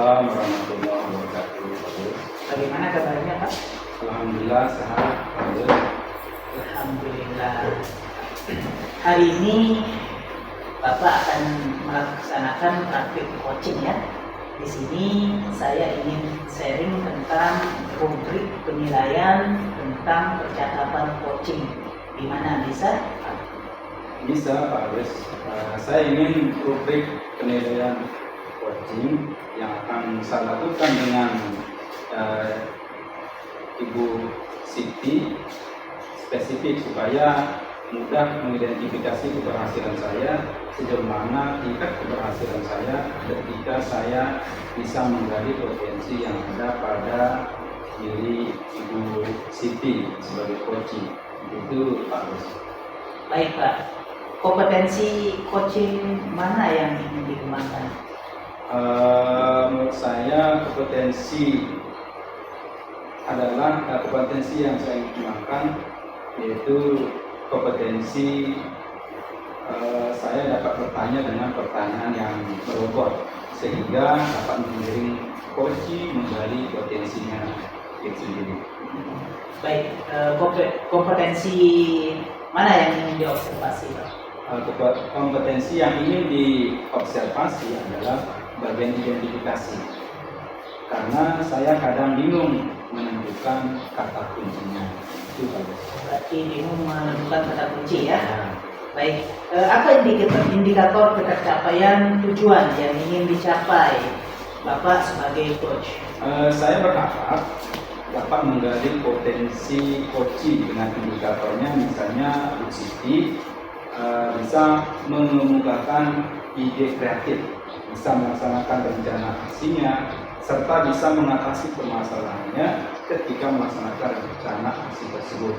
Waalaikumsalam warahmatullahi wabarakatuh. Bagaimana kabarnya Pak? Alhamdulillah sehat. Alhamdulillah. Hari ini Bapak akan melaksanakan praktik coaching ya. Di sini saya ingin sharing tentang rubrik penilaian tentang percakapan coaching. Di mana bisa? Bisa Pak Agus. Saya ingin rubrik penilaian coaching yang akan saya lakukan dengan Ibu Siti spesifik supaya mudah mengidentifikasi keberhasilan saya, sejauh mana tingkat keberhasilan saya ketika saya bisa menggali potensi yang ada pada diri Ibu Siti sebagai coaching. Itu Pak Agus. Baik Pak. Kompetensi coaching mana yang ingin dikembangkan? Menurut saya kompetensi yang saya ingin kembangkan yaitu kompetensi saya dapat bertanya dengan pertanyaan yang berbobot sehingga dapat mengiring coaching menggali potensinya itu sendiri. Baik, kompetensi mana yang ingin diobservasi Pak? Kompetensi yang ingin diobservasi adalah bagian identifikasi, karena saya kadang bingung menentukan kata kuncinya. Itu bagus. Berarti bingung menentukan kata kunci ya. Baik, apa indikator tercapaian tujuan yang ingin dicapai Bapak sebagai coach? Saya berharap dapat menggali potensi coaching dengan indikatornya, misalnya Bu Siti bisa mengemukakan ide kreatif, bisa melaksanakan rencana aksinya, serta bisa mengatasi permasalahannya ketika melaksanakan rencana aksi tersebut.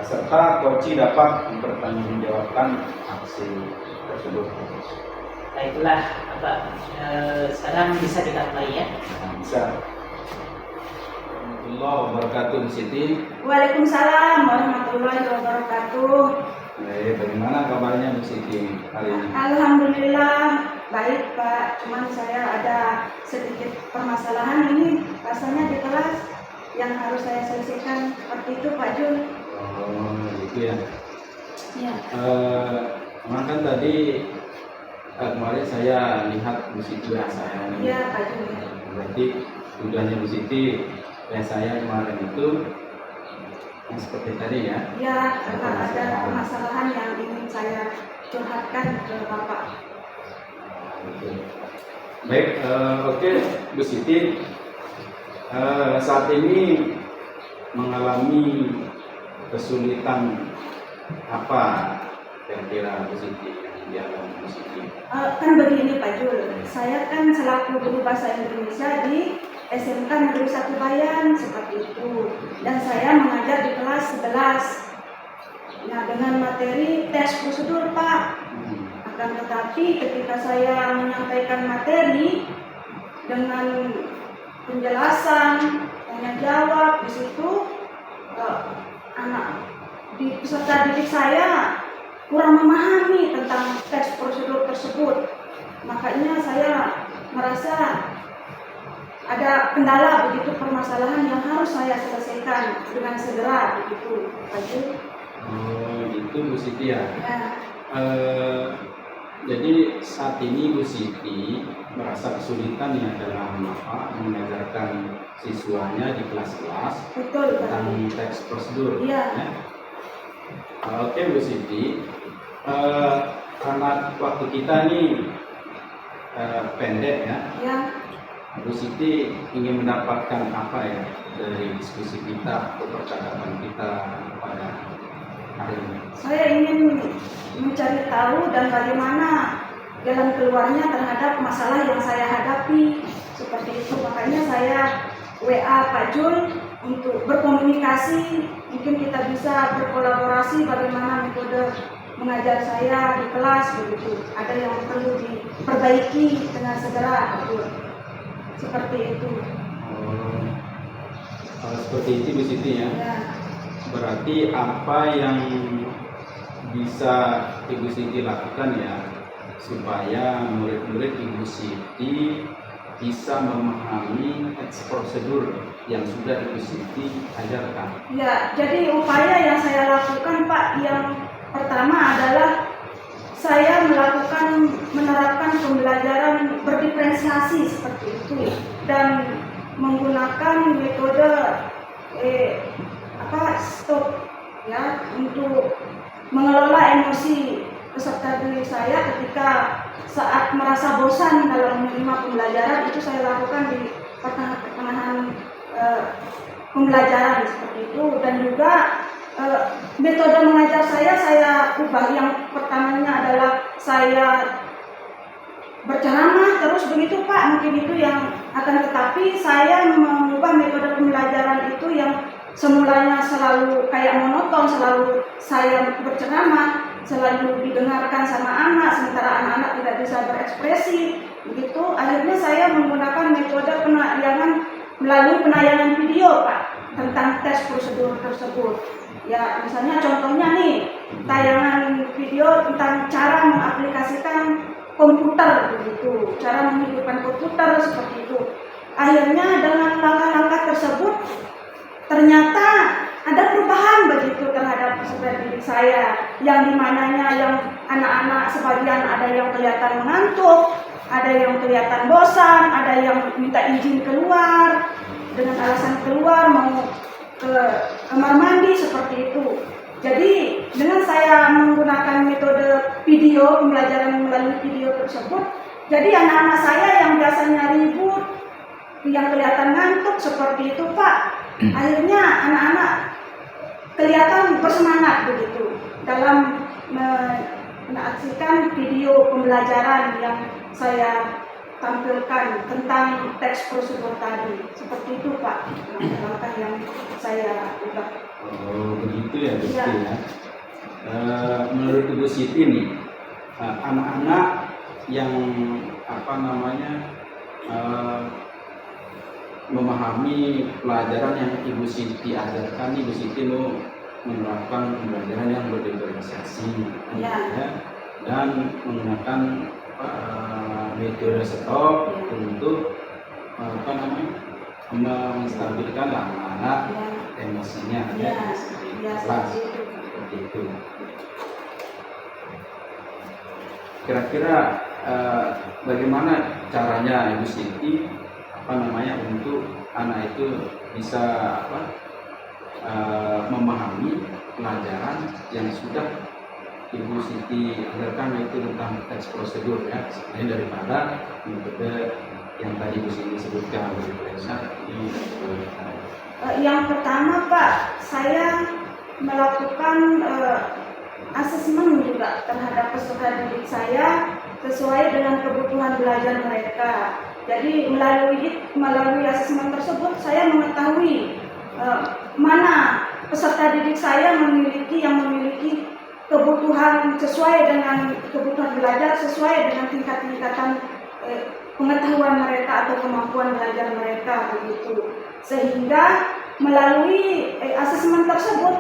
Serta coaching dapat mempertanggungjawabkan aksi tersebut. Baiklah, Bapak. Sekarang bisa dimulai ya. Bisa. Warahmatullahi wabarakatuh, Bu Siti. Waalaikumsalam warahmatullahi wabarakatuh. Bagaimana kabarnya Bu Siti hari ini? Alhamdulillah baik Pak, cuman saya ada sedikit permasalahan ini rasanya di kelas yang harus saya selesaikan seperti itu Pak Jul. Oh gitu ya. Ya. Kan tadi kemarin saya lihat Bu Siti saya. Iya Pak Jul. Berarti tujuannya Bu Siti saya kemarin itu yang seperti tadi ya. Ya, karena ada permasalahan yang ingin saya curhatkan ke Bapak. Baik, oke Bu Siti, saat ini mengalami kesulitan apa kira-kira Bu Siti yang dialami Bu Siti? Kan begini Pak Jul, saya kan selaku guru bahasa Indonesia di SMK Negeri 1 Bayan seperti itu, dan saya mengajar di kelas 11. Nah, dengan materi tes prosedur Pak. Akan tetapi ketika saya menyampaikan materi dengan penjelasan, tanya jawab di situ, anak di peserta didik saya kurang memahami tentang tes prosedur tersebut. Makanya saya merasa ada kendala begitu, permasalahan yang harus saya selesaikan dengan segera begitu, Pak Jul. Oh gitu Bu Siti ya. Ya. Jadi saat ini Bu Siti merasa kesulitan ya dalam mengajarkan siswanya di kelas-kelas Betul, Pak. tentang teks prosedur. Iya. Ya. Oke Bu Siti, karena waktu kita ini pendek ya. Ya. Bu Siti ingin mendapatkan apa ya dari diskusi kita atau percakapan kita pada hari ini? Saya ingin mencari tahu dan bagaimana jalan keluarnya terhadap masalah yang saya hadapi. Seperti itu, makanya saya WA Pak Jul untuk berkomunikasi. Mungkin kita bisa berkolaborasi bagaimana metode mengajar saya di kelas begitu. Ada yang perlu diperbaiki dengan segera, Pak Jul. Seperti itu. Kalau seperti itu Bu Siti ya. Ya. Berarti apa yang bisa Ibu Siti lakukan ya supaya murid-murid Ibu Siti bisa memahami prosedur yang sudah Ibu Siti ajarkan? Ya, jadi upaya yang saya lakukan Pak, yang pertama adalah saya menerapkan pembelajaran berdiferensiasi seperti itu dan menggunakan metode stop ya untuk mengelola emosi peserta didik saya ketika saat merasa bosan dalam menerima pembelajaran. Itu saya lakukan di pertengahan pembelajaran seperti itu. Dan juga metode mengajar saya ubah. Yang pertamanya adalah saya berceramah terus begitu Pak, mungkin itu yang akan, tetapi saya mengubah metode pembelajaran itu yang semulanya selalu kayak monoton, selalu saya berceramah, selalu didengarkan sama anak, sementara anak-anak tidak bisa berekspresi begitu. Akhirnya saya menggunakan metode penayangan melalui penayangan video Pak, tentang tes prosedur tersebut. Ya, misalnya contohnya nih, tayangan video tentang cara mengaplikasikan komputer begitu, cara menghidupkan komputer seperti itu. Akhirnya dengan langkah-langkah tersebut ternyata ada perubahan begitu terhadap peserta didik saya, yang dimananya yang anak-anak sebagian ada yang kelihatan mengantuk, ada yang kelihatan bosan, ada yang minta izin keluar dengan alasan keluar mau ke kamar mandi seperti itu. Jadi dengan saya menggunakan metode video, pembelajaran melalui video tersebut, jadi anak-anak saya yang biasanya ribut, yang kelihatan ngantuk seperti itu Pak, akhirnya anak-anak kelihatan bersemangat begitu dalam menyaksikan video pembelajaran yang saya tampilkan tentang teks prosedur tadi. Seperti itu Pak, langkah yang saya ubah. Oh, begitu ya, Bu Siti Ya. ya. Menurut Ibu Siti nih, anak-anak yang memahami pelajaran yang Ibu Siti ajarkan, Ibu Siti mau menerapkan pembelajaran yang berdiferensiasi Ya. dan menggunakan metode stop untuk menstabilkan anak-anak emosinya Ya. seperti Ya, kelas, seperti itu. seperti itu. Kira-kira bagaimana caranya Ibu Siti untuk anak itu bisa memahami pelajaran yang sudah Ibu Siti ajarkan, itu tentang teks prosedur ya, selain daripada metode yang tadi Bu Siti sebutkan ini. Yang pertama Pak, saya melakukan asesmen juga terhadap peserta didik saya sesuai dengan kebutuhan belajar mereka. Jadi melalui asesmen tersebut saya mengetahui mana peserta didik saya memiliki kebutuhan sesuai dengan kebutuhan belajar, sesuai dengan tingkatan pengetahuan mereka atau kemampuan belajar mereka begitu. Sehingga melalui asesmen tersebut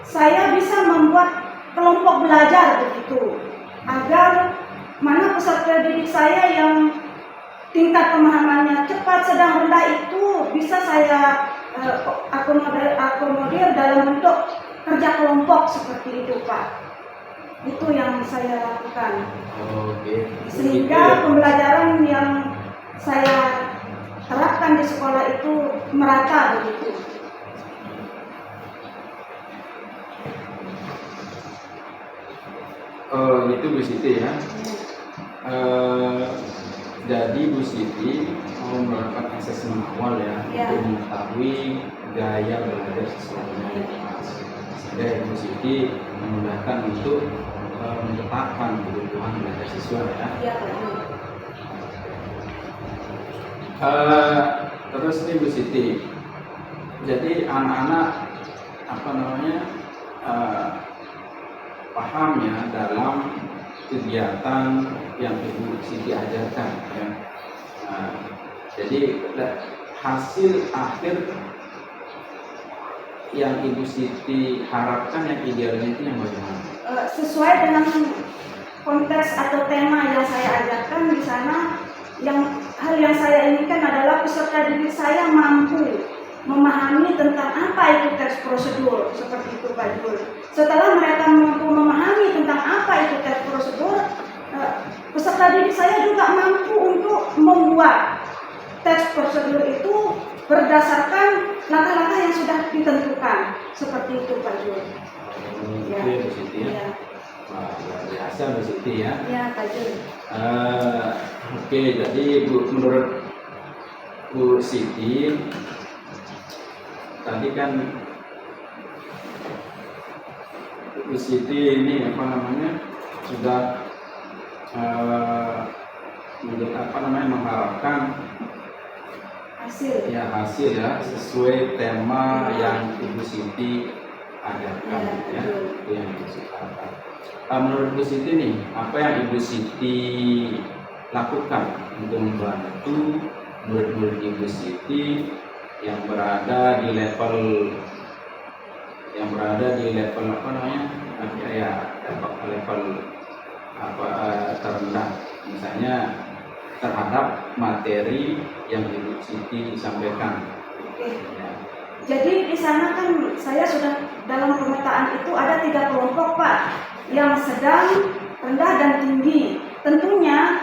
saya bisa membuat kelompok belajar begitu, agar mana peserta didik saya yang tingkat pemahamannya cepat, sedang, rendah itu bisa saya akomodir dalam bentuk kerja kelompok seperti itu Pak. Itu yang saya lakukan. Oke. Sehingga pembelajaran yang saya terapkan di sekolah itu merata begitu. Itu Bu Siti ya. Jadi Bu Siti mau melakukan asesmen awal ya, Ya. untuk mengetahui gaya belajar siswanya di kelas. Sehingga Bu Siti memudahkan untuk menetapkan kebutuhan belajar siswa ya. Iya betul. Terus nih Bu Siti, jadi anak-anak paham ya dalam kegiatan yang Ibu Siti ajarkan ya. Jadi hasil akhir yang Ibu Siti harapkan yang idealnya itu yang bagaimana? Sesuai dengan konteks atau tema yang saya ajarkan di sana, hal yang saya inginkan adalah peserta didik saya mampu memahami tentang apa itu teks prosedur, seperti itu Pak Jul. Setelah mereka mampu memahami tentang apa itu teks prosedur, peserta didik saya juga mampu untuk membuat teks prosedur itu berdasarkan langkah-langkah yang sudah ditentukan, seperti itu Pak Jul. Ya. Bu Siti ya. Wah, luar biasa Bu Siti ya. Ya Pak Jul. Oke, jadi menurut Bu Siti tadi kan Bu Siti ini apa namanya sudah mengharapkan Hasil hasil ya sesuai tema yang Ibu Siti ajarkan ya, itu yang Ibu Siti harapkan. Menurut Bu Siti nih, apa yang Ibu Siti lakukan untuk membantu murid-murid Ibu Siti yang berada di level apa namanya level terendah, misalnya terhadap materi yang Ibu Siti sampaikan. Oke. Jadi di sana kan saya sudah dalam pemetaan itu ada 3 kelompok Pak, yang sedang, rendah dan tinggi. Tentunya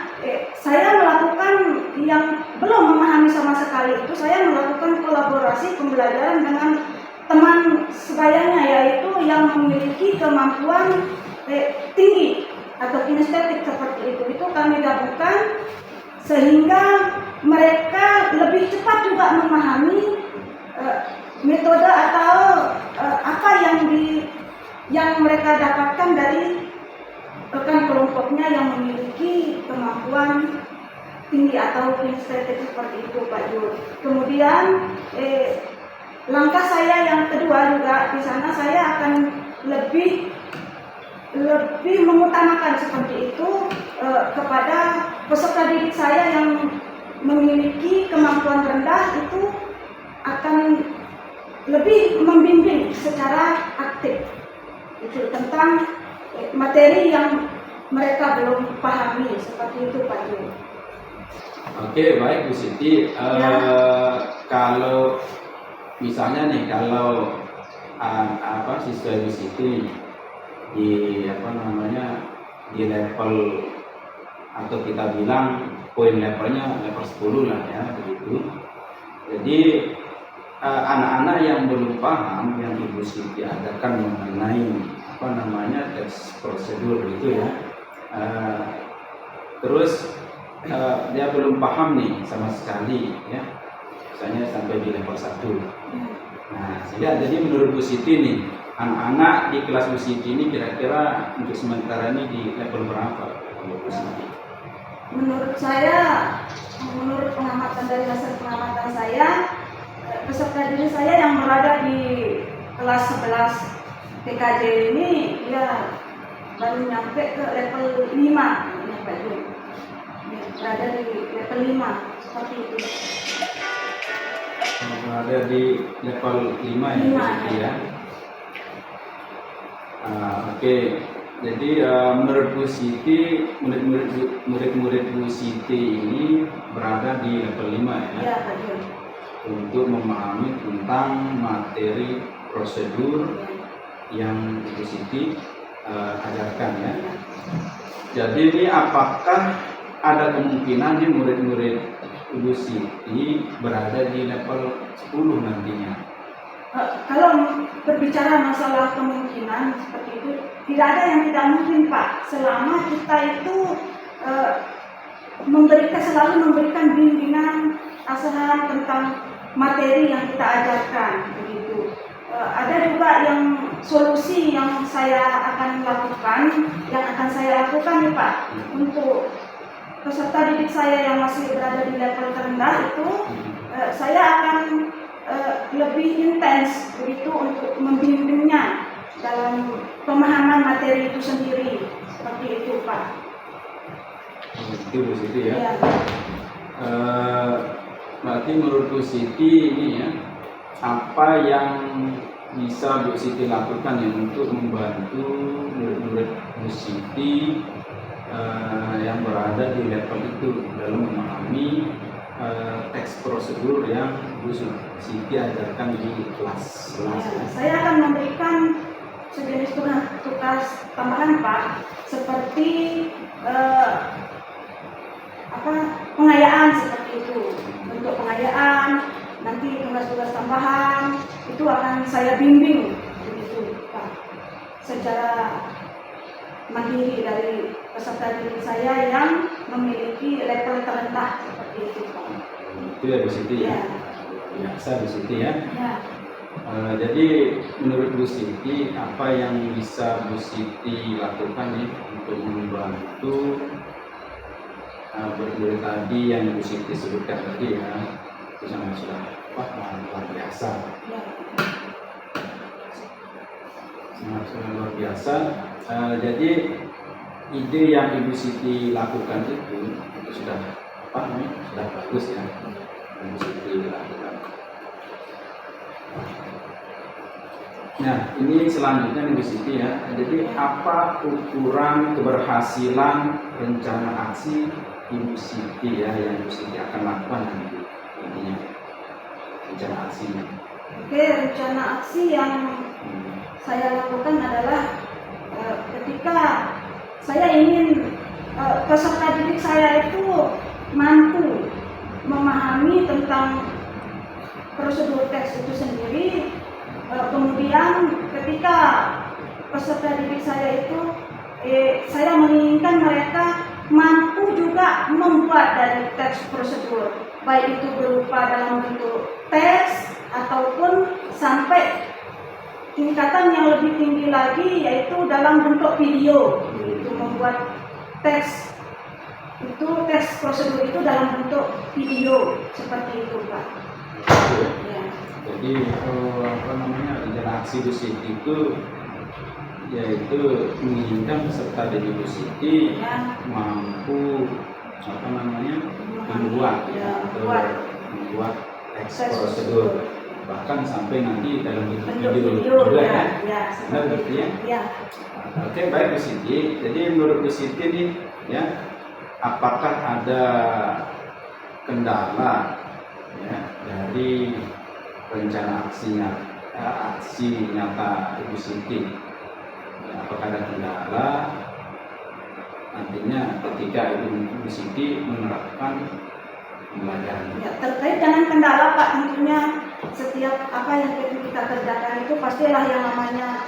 saya melakukan yang belum memahami sama sekali itu, saya melakukan kolaborasi pembelajaran dengan teman sebayanya, yaitu yang memiliki kemampuan tinggi atau kinestetik seperti itu. Itu kami gabungkan sehingga mereka lebih cepat juga memahami metode atau apa yang mereka dapatkan dari rekan kelompoknya yang memiliki kemampuan tinggi atau kinestetik seperti itu Pak Jul. Kemudian langkah saya yang kedua juga di sana saya akan lebih mengutamakan seperti itu kepada peserta didik saya yang memiliki kemampuan rendah, itu akan lebih membimbing secara aktif itu tentang materi yang mereka belum pahami, seperti itu Pak Jul. Oke, baik Bu Siti. Kalau misalnya nih, kalau siswa Ibu Siti di di level atau kita bilang poin levelnya level 10 lah ya, begitu. Jadi anak-anak yang belum paham yang Ibu Siti ajarkan mengenai teks prosedur itu ya, terus dia belum paham nih sama sekali ya, misalnya sampai di level 1. Nah, sehingga jadi menurut Bu Siti nih, anak-anak di kelas Bu Siti ini kira-kira untuk sementara ini di level berapa Bu Siti? Menurut saya, menurut pengamatan dari hasil pengamatan saya, peserta didik saya yang berada di kelas 11 TKJ ini ya baru nyampe ke level 5 ya Pak Jul. Berada di level 5 seperti itu. Berada di level 5 ya Bu Siti ya. Oke. Jadi menurut Bu Siti, murid-murid Bu Siti ini berada di level 5 ya. Iya Pak Jul. Untuk memahami tentang materi prosedur yang Ibu Siti ajarkan ya. Jadi ini apakah ada kemungkinan nih murid-murid Ibu Siti berada di level 10 nantinya? Kalau berbicara masalah kemungkinan seperti itu, tidak ada yang tidak mungkin Pak, selama kita itu selalu memberikan bimbingan arahan tentang materi yang kita ajarkan begitu. Ada juga yang solusi yang saya akan lakukan, nih Pak, untuk peserta didik saya yang masih berada di level terendah itu, saya akan lebih intens begitu untuk membimbingnya dalam pemahaman materi itu sendiri, seperti itu Pak. Itu Bu Siti ya. Ya. Berarti menurut Bu Siti ini ya, apa yang bisa Bu Siti lakukan ya untuk membantu murid-murid Bu Siti yang berada di level itu dalam memahami memahami teks prosedur yang Bu Siti ajarkan di kelas. Saya akan memberikan sejenis tugas tambahan Pak, seperti pengayaan seperti itu. Untuk pengayaan nanti tugas-tugas tambahan itu akan saya bimbing begitu Pak, secara mandiri dari peserta didik saya yang memiliki level terendah seperti itu Pak. Itu ya Bu Siti ya. Biasa Bu Siti ya. Ya. Jadi menurut Bu Siti apa yang bisa Bu Siti lakukan nih untuk membantu berdiri tadi yang Bu Siti sebutkan tadi ya, itu sangat sudah luar biasa. Ya. Sangat luar biasa. Jadi ide yang Ibu Siti lakukan itu sudah sudah bagus ya, Ibu Siti lakukan. Nah, ini selanjutnya Ibu Siti ya. Jadi apa ukuran keberhasilan rencana aksi Ibu Siti ya yang Ibu Siti akan lakukan nanti intinya rencana aksinya? Oke, rencana aksi yang saya lakukan adalah ketika saya ingin peserta didik saya itu mampu memahami tentang prosedur teks itu sendiri. Kemudian ketika peserta didik saya itu saya menginginkan mereka mampu juga membuat dari teks prosedur, baik itu berupa dalam bentuk teks ataupun sampai tingkatan yang lebih tinggi lagi yaitu dalam bentuk video. Itu membuat teks prosedur itu dalam bentuk video seperti itu Pak. Ya. Jadi rencana aksi Bu Siti itu yaitu menginginkan peserta didik Bu Siti mampu membuat teks prosedur, bahkan sampai nanti dalam bentuk video juga ya. Benar betul ya? Ya. Oke, baik Bu Siti. Jadi menurut Bu Siti nih ya, apakah ada kendala ya dari rencana aksi nyata Ibu Siti? Ya, apakah ada kendala nantinya ketika Ibu Siti menerapkan pembelajaran? Ya, terkait dengan kendala Pak, tentunya setiap apa yang kita kerjakan itu pastilah yang namanya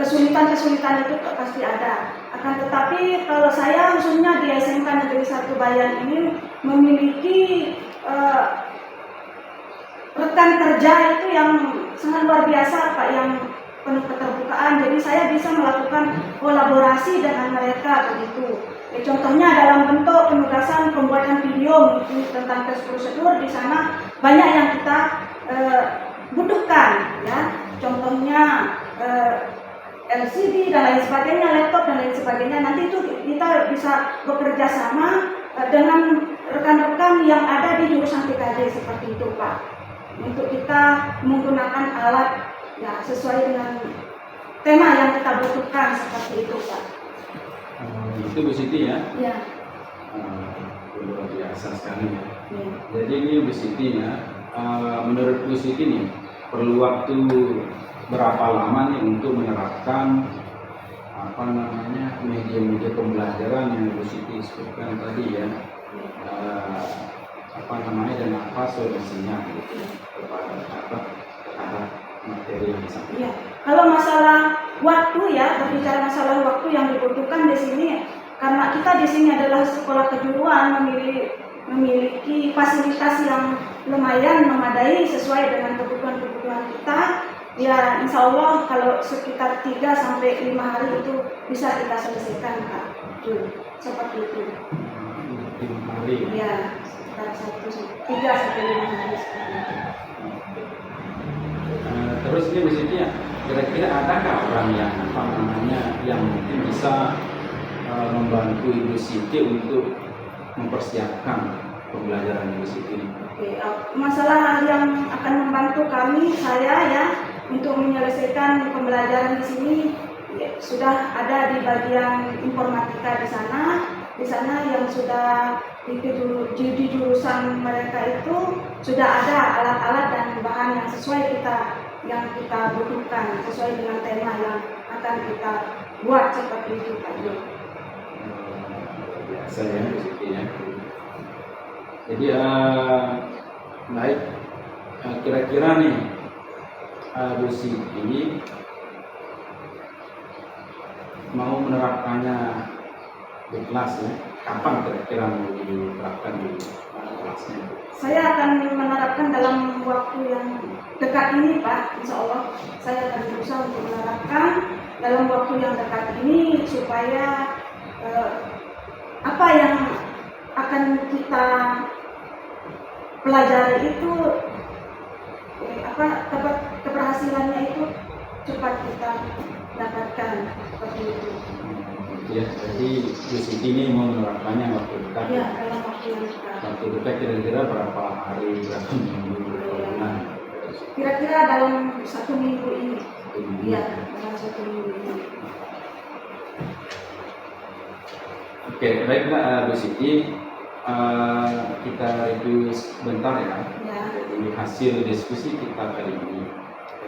kesulitan-kesulitan itu pasti ada. Akan tetapi kalau saya khususnya di SMK Negeri 1 Bayan ini memiliki rekan kerja itu yang sangat luar biasa Pak, yang penuh keterbukaan. Jadi saya bisa melakukan kolaborasi dengan mereka begitu. Contohnya dalam bentuk penugasan pembuatan video tentang teks prosedur, di sana banyak yang kita butuhkan ya. Contohnya LCD dan lain sebagainya, laptop dan lain sebagainya. Nanti itu kita bisa bekerja sama dengan rekan-rekan yang ada di jurusan PKJ seperti itu Pak. Untuk kita menggunakan alat ya sesuai dengan tema yang kita butuhkan seperti itu Pak. Itu Bu Siti ya? Ya. Luar biasa sekali ya. Ya. Jadi ini Bu Siti ya, menurut Bu Siti nih perlu waktu berapa lama nih untuk menerapkan media-media pembelajaran yang Bu Siti sebutkan tadi ya? Dan apa solusinya gitu kepada materi yang disampaikan? Ya. Kalau masalah waktu ya, berbicara masalah waktu yang dibutuhkan di sini, karena kita di sini adalah sekolah kejuruan, memiliki fasilitas yang lumayan memadai sesuai dengan kebutuhan kita. Ya, insya Allah kalau sekitar 3 sampai 5 hari itu bisa kita selesaikan Pak. Seperti itu. 5 hari. Ya, sekitar 3 sampai 5 hari seperti itu. Terus ini Bu Siti ya, kira-kira adakah orang yang mungkin bisa membantu Ibu Siti untuk mempersiapkan pembelajaran Ibu Siti? Oke, masalah yang akan membantu saya ya untuk menyelesaikan pembelajaran di sini ya, sudah ada di bagian informatika di sana. di sana yang sudah di jurusan mereka itu sudah ada alat-alat dan bahan yang sesuai yang kita butuhkan, sesuai dengan tema yang akan kita buat seperti itu Pak Jo. Biasa ya Bu Siti ya. Jadi baik, kira-kira nih Bu Siti mau menerapkannya di kelas ya, kapan kira-kira mau diterapkan di kelasnya? Saya akan menerapkan dalam waktu yang dekat ini Pak, insya Allah saya akan berusaha untuk menerapkan dalam waktu yang dekat ini supaya apa yang akan kita pelajari itu keberhasilannya itu cepat kita dapatkan seperti itu. Ya, jadi Bu Siti ini mau menerapkannya waktu dekat. Ya, dalam waktu yang dekat. Waktu dekat kira-kira berapa hari, berapa minggu, berapa bulan? Kira-kira dalam 1 minggu ini. Satu minggu. Iya, dalam 1 minggu ini. Oke, baiklah Bu Siti, kita review sebentar ya. Ya. Jadi hasil diskusi kita kali ini.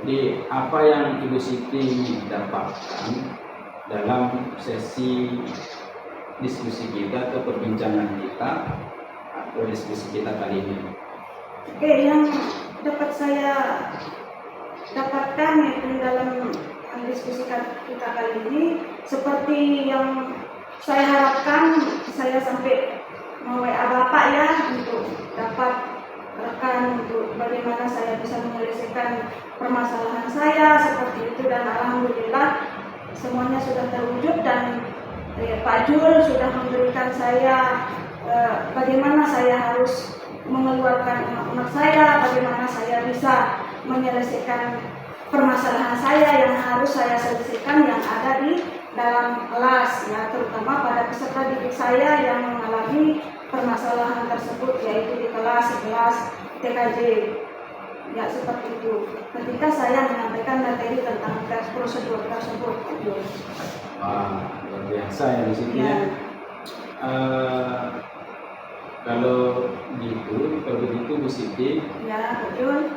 Jadi apa yang Ibu Siti dapatkan dalam sesi diskusi kita atau perbincangan kita atau diskusi kita kali ini? Oke, yang dapat saya dapatkan yaitu dalam diskusi kita kali ini seperti yang saya harapkan, saya sampai WA Bapak ya untuk dapat rekan untuk bagaimana saya bisa menyelesaikan permasalahan saya seperti itu, dan alhamdulillah semuanya sudah terwujud dan Pak Jul sudah memberikan saya bagaimana saya harus mengeluarkan unek-unek saya, bagaimana saya bisa menyelesaikan permasalahan saya yang harus saya selesaikan yang ada di dalam kelas ya, terutama pada peserta didik saya yang mengalami permasalahan tersebut yaitu di kelas 11 TKJ ya, seperti itu ketika saya menyampaikan materi tentang prosedur tersebut. Wah, luar biasa ya di sini Ya. Kalau begitu Bu Siti, Ya, betul.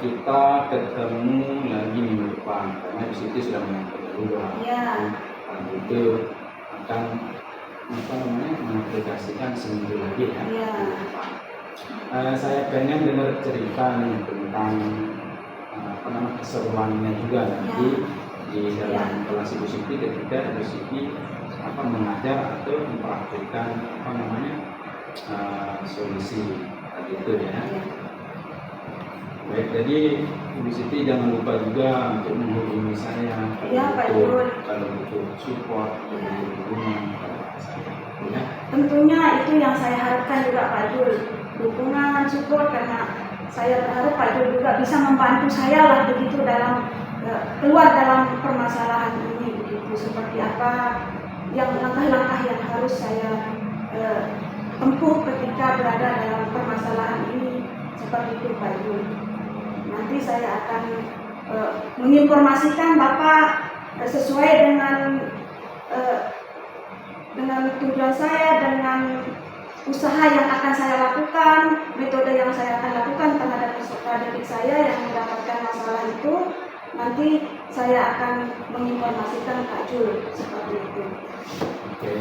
kita ketemu lagi minggu depan karena Bu Siti sudah menyampaikan dulu. Ya. Itu akan mengaplikasikan seminggu lagi ya. Ya. Saya pengen dengar cerita nih tentang keseruannya juga nanti di dalam kelas Ibu Siti ketika Ibu Siti mengajar atau mempraktikkan solusi itu ya. Baik, jadi Ibu Siti jangan lupa juga untuk menghubungi saya kalau butuh support, butuh dukungan kepada saya. Ya. Tentunya itu yang saya harapkan juga Pak Jul, dukungan, support, karena saya berharap Pak Jul juga bisa membantu saya lah begitu dalam keluar dalam permasalahan ini begitu, seperti apa yang langkah-langkah yang harus saya tempuh ketika berada dalam permasalahan ini seperti itu Pak Jul. Nanti saya akan menginformasikan Bapak sesuai dengan tujuan saya, dengan usaha yang akan saya lakukan, metode yang saya akan lakukan terhadap peserta didik saya yang mendapatkan masalah itu. Nanti saya akan menginformasikan Pak Jul seperti itu. Oke,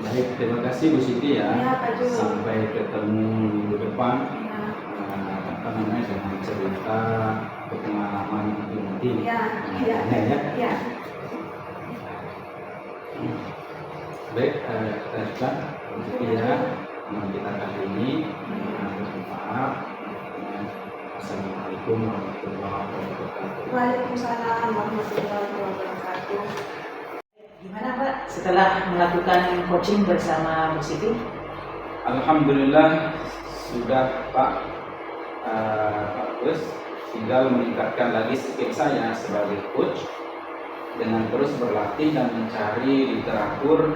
baik, terima kasih Bu Siti ya. Ya, Pak Jul. Sampai ketemu minggu depan. Ya. Dengan cerita pengalaman inti. Ya. Ya. Ya. Baik, kita kita kali ini bermanfaat. Assalamualaikum warahmatullahi wabarakatuh. Waalaikumsalam warahmatullahi wabarakatuh. Gimana Pak setelah melakukan coaching bersama Bu Siti? Alhamdulillah sudah Pak Gus, tinggal meningkatkan lagi skill saya sebagai coach dengan terus berlatih dan mencari literatur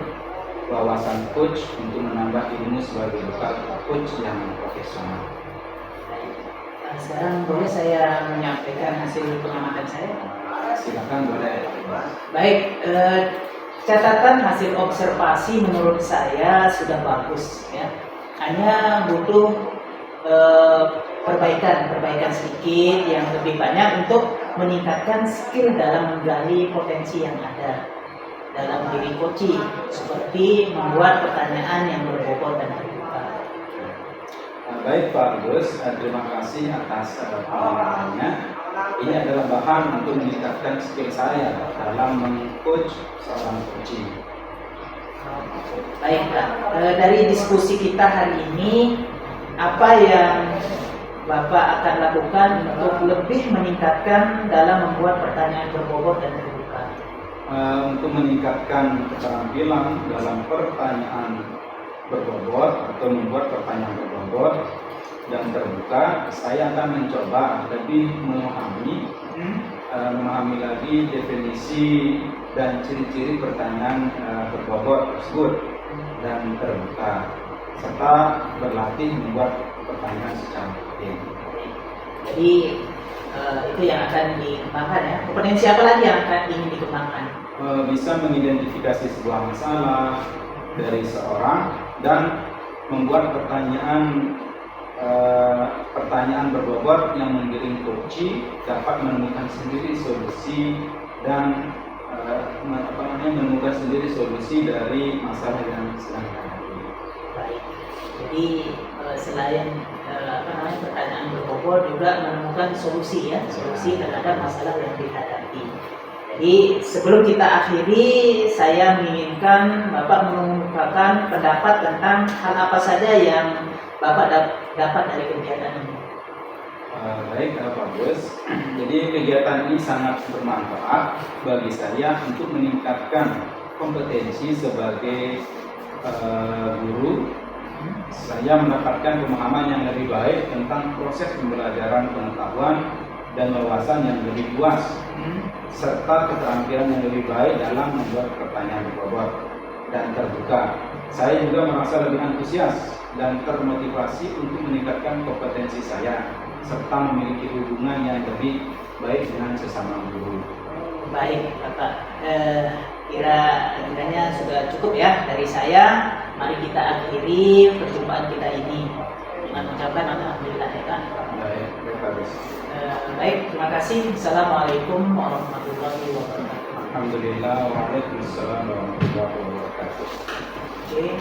wawasan coach untuk menambah ilmu sebagai bekal coach yang profesional. Sekarang boleh saya menyampaikan hasil pengamatan saya? Silakan boleh. Baik, catatan hasil observasi menurut saya sudah bagus ya. Hanya butuh perbaikan sedikit yang lebih banyak untuk meningkatkan skill dalam menggali potensi yang ada dalam diri coaching, seperti membuat pertanyaan yang berbobot dan terbuka. Baik Pak Agus, terima kasih atas penjelasannya. Ini adalah bahan untuk meningkatkan skill saya dalam meng-coach seorang coaching. Baik Pak, dari diskusi kita hari ini, apa yang Bapak akan lakukan untuk lebih meningkatkan dalam membuat pertanyaan berbobot dan terbuka? Untuk meningkatkan keterampilan dalam pertanyaan berbobot atau membuat pertanyaan berbobot dan terbuka, saya akan mencoba lebih memahami lagi definisi dan ciri-ciri pertanyaan berbobot tersebut dan terbuka, serta berlatih membuat pertanyaan secara rutin. Jadi itu yang akan dikembangkan ya. Kompetensi apa lagi yang akan ingin dikembangkan? Bisa mengidentifikasi sebuah masalah dari seorang dan membuat pertanyaan berbobot yang menggiring coaching dapat menemukan sendiri solusi dan menemukan sendiri solusi dari masalah yang sedang dihadapi. Baik. Jadi selain pertanyaan berbobot juga menemukan solusi ya, solusi terhadap masalah yang dihadapi. Jadi sebelum kita akhiri, saya menginginkan Bapak mengungkapkan pendapat tentang hal apa saja yang Bapak dapat dari kegiatan ini. Baik Pak Gus, jadi kegiatan ini sangat bermanfaat bagi saya untuk meningkatkan kompetensi sebagai guru. Saya mendapatkan pemahaman yang lebih baik tentang proses pembelajaran pengetahuan dan wawasan yang lebih luas, serta keterampilan yang lebih baik dalam membuat pertanyaan berbobot dan terbuka. Saya juga merasa lebih antusias dan termotivasi untuk meningkatkan kompetensi saya, serta memiliki hubungan yang lebih baik dengan sesama guru. Baik, Bapak. Kiranya sudah cukup ya dari saya. Mari kita akhiri perjumpaan kita ini dengan mengucapkan alhamdulillah ya kan. Baik, terima kasih. Assalamualaikum warahmatullahi wabarakatuh. Alhamdulillah, waalaikumsalam warahmatullahi wabarakatuh. Oke.